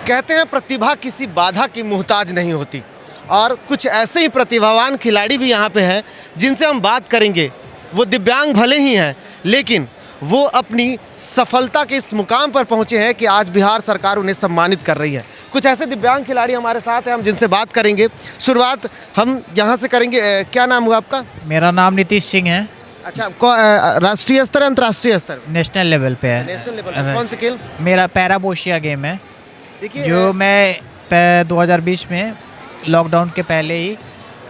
कहते हैं प्रतिभा किसी बाधा की मोहताज नहीं होती, और कुछ ऐसे ही प्रतिभावान खिलाड़ी भी यहाँ पे हैं जिनसे हम बात करेंगे। वो दिव्यांग भले ही हैं, लेकिन वो अपनी सफलता के इस मुकाम पर पहुँचे हैं कि आज बिहार सरकार उन्हें सम्मानित कर रही है। कुछ ऐसे दिव्यांग खिलाड़ी हमारे साथ हैं, हम जिनसे बात करेंगे। शुरुआत हम यहाँ से करेंगे। क्या नाम हुआ आपका? मेरा नाम नीतीश सिंह है। अच्छा, राष्ट्रीय स्तर, अंतर्राष्ट्रीय स्तर? नेशनल लेवल पे है। नेशनल लेवल पे कौन से खेल? मेरा पैराबोशिया गेम है। देखिए, जो मैं 2020 में लॉकडाउन के पहले ही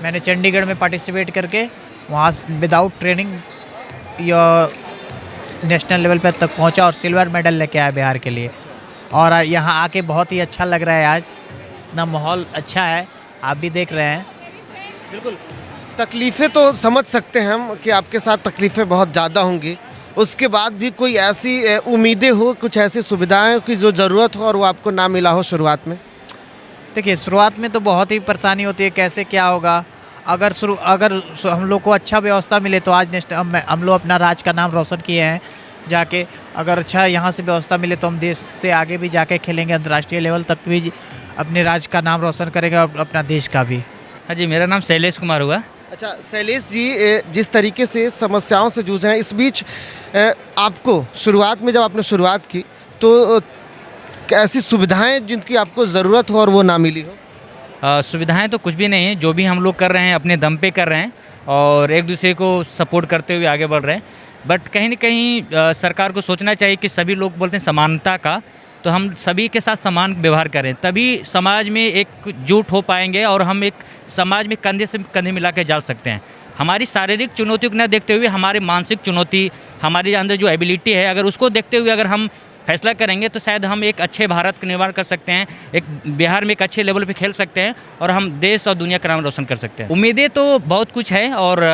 मैंने चंडीगढ़ में पार्टिसिपेट करके वहाँ विदाउट ट्रेनिंग या नेशनल लेवल पे तक पहुँचा और सिल्वर मेडल लेके आया बिहार के लिए। और यहाँ आके बहुत ही अच्छा लग रहा है। आज इतना माहौल अच्छा है, आप भी देख रहे हैं। बिल्कुल। तकलीफ़ें तो समझ सकते हैं हम कि आपके साथ तकलीफ़ें बहुत ज़्यादा होंगी, उसके बाद भी कोई ऐसी उम्मीदें हो, कुछ ऐसी सुविधाएं की जो ज़रूरत हो और वो आपको ना मिला हो शुरुआत में? देखिए, शुरुआत में तो बहुत ही परेशानी होती है, कैसे क्या होगा। अगर हम लोग को अच्छा व्यवस्था मिले तो आज हम लोग अपना राज्य का नाम रोशन किए हैं जाके। अगर अच्छा यहाँ से व्यवस्था मिले तो हम देश से आगे भी जाके खेलेंगे, अंतर्राष्ट्रीय लेवल तक भी अपने राज्य का नाम रोशन करेंगे और अपना देश का भी। हाँ जी, मेरा नाम शैलेश कुमार हुआ। अच्छा शैलेश जी, जिस तरीके से समस्याओं से जूझ रहे हैं, इस बीच आपको शुरुआत में जब आपने शुरुआत की तो ऐसी सुविधाएं जिनकी आपको ज़रूरत हो और वो ना मिली हो? सुविधाएं तो कुछ भी नहीं है, जो भी हम लोग कर रहे हैं अपने दम पे कर रहे हैं और एक दूसरे को सपोर्ट करते हुए आगे बढ़ रहे हैं। बट कहीं ना कहीं सरकार को सोचना चाहिए कि सभी लोग बोलते हैं समानता का, तो हम सभी के साथ समान व्यवहार करें, तभी समाज में एकजुट हो पाएंगे और हम एक समाज में कंधे से कंधे मिला के चल सकते हैं। हमारी शारीरिक चुनौतियों को न देखते हुए हमारी मानसिक चुनौती, हमारे अंदर जो एबिलिटी है, अगर उसको देखते हुए अगर हम फैसला करेंगे तो शायद हम एक अच्छे भारत का निर्माण कर सकते हैं, एक बिहार में एक अच्छे लेवल पे खेल सकते हैं और हम देश और दुनिया का नाम रोशन कर सकते हैं। उम्मीदें तो बहुत कुछ है और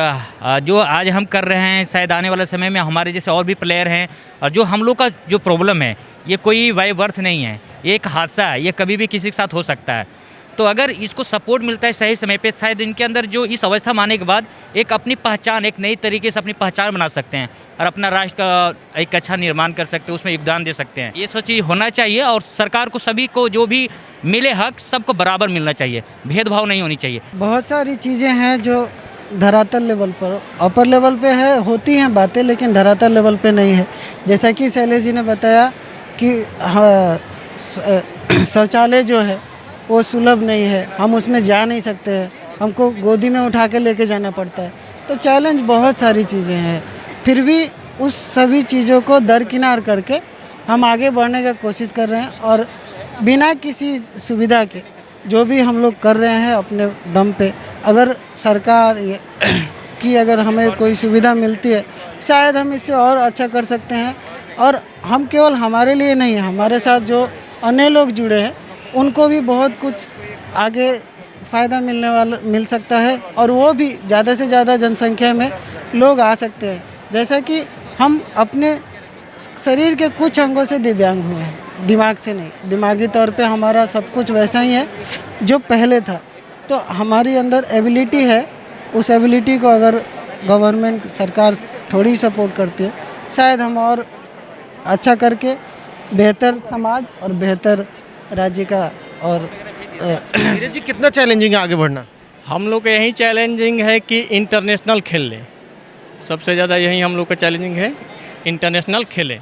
जो आज हम कर रहे हैं, शायद आने वाले समय में हमारे जैसे और भी प्लेयर हैं। और जो हम लोग का जो प्रॉब्लम है, ये कोई बाय बर्थ नहीं है, ये एक हादसा है, ये कभी भी किसी के साथ हो सकता है। तो अगर इसको सपोर्ट मिलता है सही समय पे, शायद इनके अंदर जो इस अवस्था में आने के बाद एक अपनी पहचान, एक नई तरीके से अपनी पहचान बना सकते हैं और अपना राष्ट्र का एक अच्छा निर्माण कर सकते हैं, उसमें योगदान दे सकते हैं। ये सोचिए होना चाहिए और सरकार को सभी को जो भी मिले हक, सबको बराबर मिलना चाहिए, भेदभाव नहीं होनी चाहिए। बहुत सारी चीज़ें हैं जो धरातल लेवल पर, अपर लेवल पे है, होती हैं बातें, लेकिन धरातल लेवल पे नहीं है। जैसा कि शैलेश जी ने बताया कि शौचालय जो है वो सुलभ नहीं है, हम उसमें जा नहीं सकते हैं, हमको गोदी में उठा के लेके जाना पड़ता है। तो चैलेंज बहुत सारी चीज़ें हैं, फिर भी उस सभी चीज़ों को दरकिनार करके हम आगे बढ़ने का कोशिश कर रहे हैं और बिना किसी सुविधा के जो भी हम लोग कर रहे हैं अपने दम पे, अगर सरकार की अगर हमें कोई सुविधा मिलती है, शायद हम इससे और अच्छा कर सकते हैं। और हम केवल हमारे लिए नहीं, हमारे साथ जो अन्य लोग जुड़े हैं उनको भी बहुत कुछ आगे फ़ायदा मिल सकता है और वो भी ज़्यादा से ज़्यादा जनसंख्या में लोग आ सकते हैं। जैसा कि हम अपने शरीर के कुछ अंगों से दिव्यांग हुए हैं, दिमाग से नहीं। दिमागी तौर पे हमारा सब कुछ वैसा ही है जो पहले था, तो हमारी अंदर एबिलिटी है। उस एबिलिटी को अगर गवर्नमेंट, सरकार थोड़ी सपोर्ट करती है, शायद हम और अच्छा करके बेहतर समाज और बेहतर राज्य का। और नीरज जी, कितना चैलेंजिंग है आगे बढ़ना? हम लोग का यही चैलेंजिंग है कि इंटरनेशनल खेल लें, सबसे ज़्यादा यही हम लोग का चैलेंजिंग है, इंटरनेशनल खेलें,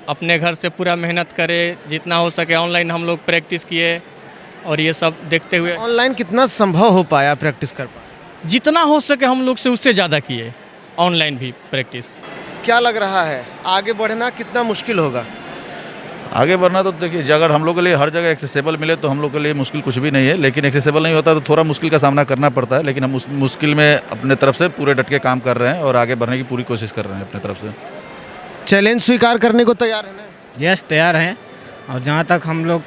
अपने घर से पूरा मेहनत करें, जितना हो सके ऑनलाइन हम लोग प्रैक्टिस किए और ये सब देखते हुए। ऑनलाइन कितना संभव हो पाया प्रैक्टिस कर पाया? जितना हो सके हम लोग से उससे ज़्यादा किए, ऑनलाइन भी प्रैक्टिस। क्या लग रहा है आगे बढ़ना कितना मुश्किल होगा? आगे बढ़ना तो देखिए, अगर हम लोग के लिए हर जगह एक्सेसिबल मिले तो हम लोग के लिए मुश्किल कुछ भी नहीं है, लेकिन एक्सेसिबल नहीं होता तो थोड़ा मुश्किल का सामना करना पड़ता है। लेकिन हम उस मुश्किल में अपने तरफ से पूरे डट के काम कर रहे हैं और आगे बढ़ने की पूरी कोशिश कर रहे हैं अपने तरफ से। चैलेंज स्वीकार करने को तैयार है ना? यस, तैयार हैं। और जहाँ तक हम लोग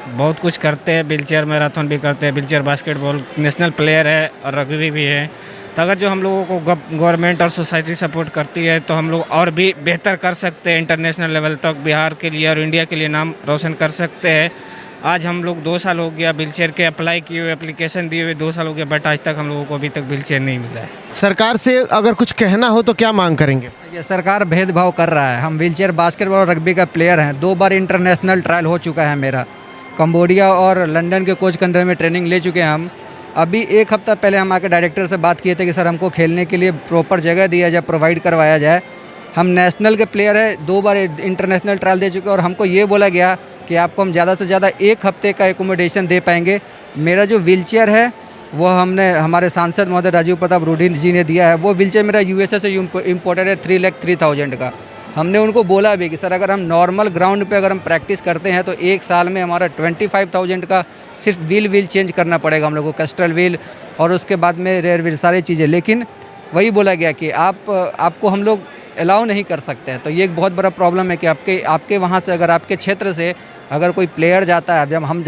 बहुत कुछ करते हैं, व्हीलचेयर मैराथन भी करते हैं, व्हीलचेयर बास्केटबॉल, नेशनल प्लेयर है और रग्बी भी है। तो अगर जो हम लोगों को गवर्नमेंट और सोसाइटी सपोर्ट करती है तो हम लोग और भी बेहतर कर सकते हैं, इंटरनेशनल लेवल तक बिहार के लिए और इंडिया के लिए नाम रोशन कर सकते हैं। आज हम लोग 2 साल हो गया व्हीलचेयर के अप्लाई किए हुए, एप्लीकेशन दिए हुए 2 साल हो गया, बट आज तक हम लोगों को अभी तक व्हीलचेयर नहीं मिला है। सरकार से अगर कुछ कहना हो तो क्या मांग करेंगे? ये सरकार भेदभाव कर रहा है। हम व्हीलचेयर बास्केटबॉल और रग्बी का प्लेयर हैं, 2 बार इंटरनेशनल ट्रायल हो चुका है मेरा, कंबोडिया और लंदन के कोच के अंडर में ट्रेनिंग ले चुके हैं हम। अभी एक हफ्ता पहले हम आके डायरेक्टर से बात किए थे कि सर हमको खेलने के लिए प्रॉपर जगह दिया जाए, प्रोवाइड करवाया जाए। हम नेशनल के प्लेयर हैं, 2 बार इंटरनेशनल ट्रायल दे चुके हैं और हमको ये बोला गया कि आपको हम ज़्यादा से ज़्यादा 1 हफ्ते का एकोमोडेशन दे पाएंगे। मेरा जो व्हीलचेयर है वो हमने हमारे सांसद महोदय राजीव प्रताप रूडी जी ने दिया है। वो व्हीलचेयर मेरा यूएसए से इम्पोर्टेड है 3,03,000 का। हमने उनको बोला भी कि सर अगर हम नॉर्मल ग्राउंड पे अगर हम प्रैक्टिस करते हैं तो एक साल में हमारा 25,000 का सिर्फ व्हील चेंज करना पड़ेगा हम लोग को, कैस्ट्रल व्हील और उसके बाद में रेयर व्हील सारी चीज़ें। लेकिन वही बोला गया कि आपको हम लोग अलाउ नहीं कर सकते हैं। तो ये एक बहुत बड़ा प्रॉब्लम है कि आपके वहाँ से अगर आपके क्षेत्र से अगर कोई प्लेयर जाता है,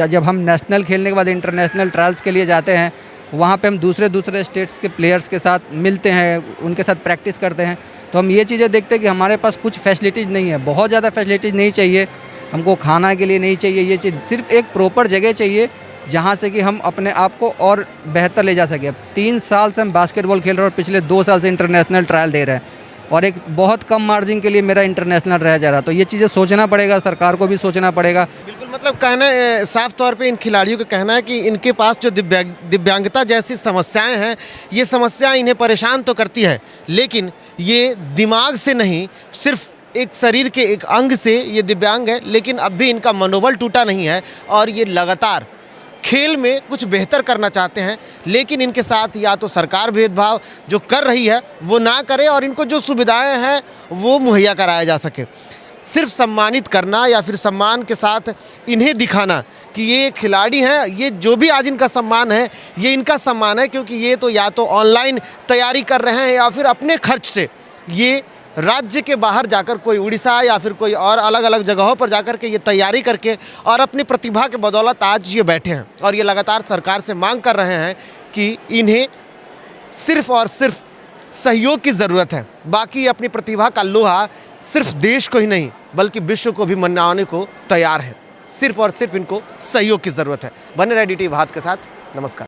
जब हम नेशनल खेलने के बाद इंटरनेशनल ट्रायल्स के लिए जाते हैं, वहाँ पे हम दूसरे स्टेट्स के प्लेयर्स के साथ मिलते हैं, उनके साथ प्रैक्टिस करते हैं, तो हम ये चीज़ें देखते हैं कि हमारे पास कुछ फैसिलिटीज़ नहीं है, बहुत ज़्यादा फैसिलिटीज़ नहीं चाहिए हमको, खाना के लिए नहीं चाहिए, ये चीज़ सिर्फ एक प्रॉपर जगह चाहिए जहाँ से कि हम अपने आप को और बेहतर ले जा सकें। 3 साल से हम बास्केटबॉल खेल रहे हैं और पिछले 2 साल से इंटरनेशनल ट्रायल दे रहे हैं और एक बहुत कम मार्जिन के लिए मेरा इंटरनेशनल रह जा रहा। तो ये चीज़ें सोचना पड़ेगा, सरकार को भी सोचना पड़ेगा। बिल्कुल, मतलब कहना है, साफ तौर पे इन खिलाड़ियों का कहना है कि इनके पास जो दिव्यांगता जैसी समस्याएं हैं, ये समस्याएं इन्हें परेशान तो करती है, लेकिन ये दिमाग से नहीं, सिर्फ एक शरीर के एक अंग से ये दिव्यांग है, लेकिन अब भी इनका मनोबल टूटा नहीं है और ये लगातार खेल में कुछ बेहतर करना चाहते हैं। लेकिन इनके साथ या तो सरकार भेदभाव जो कर रही है वो ना करे और इनको जो सुविधाएं हैं वो मुहैया कराया जा सके। सिर्फ सम्मानित करना या फिर सम्मान के साथ इन्हें दिखाना कि ये खिलाड़ी हैं, ये जो भी आज इनका सम्मान है ये इनका सम्मान है, क्योंकि ये तो या तो ऑनलाइन तैयारी कर रहे हैं या फिर अपने खर्च से ये राज्य के बाहर जाकर कोई उड़ीसा या फिर कोई और अलग अलग जगहों पर जाकर के ये तैयारी करके और अपनी प्रतिभा के बदौलत आज ये बैठे हैं और ये लगातार सरकार से मांग कर रहे हैं कि इन्हें सिर्फ और सिर्फ सहयोग की ज़रूरत है। बाकी अपनी प्रतिभा का लोहा सिर्फ देश को ही नहीं बल्कि विश्व को भी मनाने को तैयार है। सिर्फ और सिर्फ इनको सहयोग की ज़रूरत है। बने रहे DT भारत के साथ। नमस्कार।